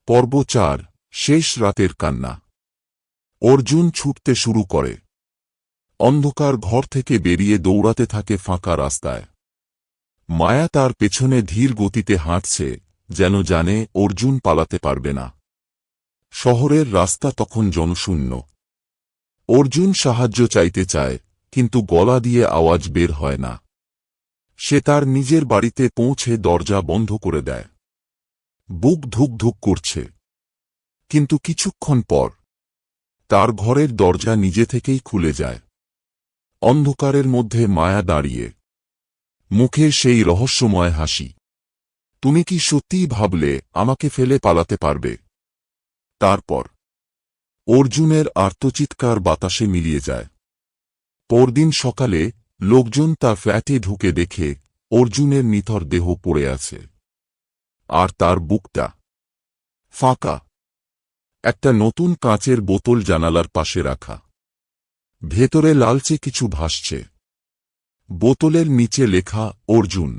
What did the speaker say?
পর্ব ৪ শেষ রাতের কান্না। অর্জুন ছুটতে শুরু করে। অন্ধকার ঘর থেকে বেরিয়ে দৌড়াতে থাকে ফাঁকা রাস্তায়। মায়া তার পেছনে ধীর গতিতে হাঁটছে, যেন জানে অর্জুন পালাতে পারবে না। শহরের রাস্তা তখন জনশূন্য। অর্জুন সাহায্য চাইতে চায়, কিন্তু গলা দিয়ে আওয়াজ বের হয় না। সে তার নিজের বাড়িতে পৌঁছে দরজা বন্ধ করে দেয়। বুক ধুক ধুক করছে। কিন্তু কিছুক্ষণ পর তার ঘরের দরজা নিজে থেকেই খুলে যায়। অন্ধকারের মধ্যে মায়া দাঁড়িয়ে, মুখে সেই রহস্যময় হাসি। তুমি কি সত্যিই ভাবলে আমাকে ফেলে পালাতে পারবে? তারপর অর্জুনের আর্তচিৎকার বাতাসে মিলিয়ে যায়। পরদিন সকালে লোকজন তার ফ্ল্যাটে ঢুকে দেখে অর্জুনের নিথর দেহ পড়ে আছে, আর তার বুকটা ফাঁকা। একটা নতুন কাঁচের বোতল জানালার পাশে রাখা। ভেতরে লালচে কিছু ভাসছে। বোতলের নিচে লেখা অর্জুন।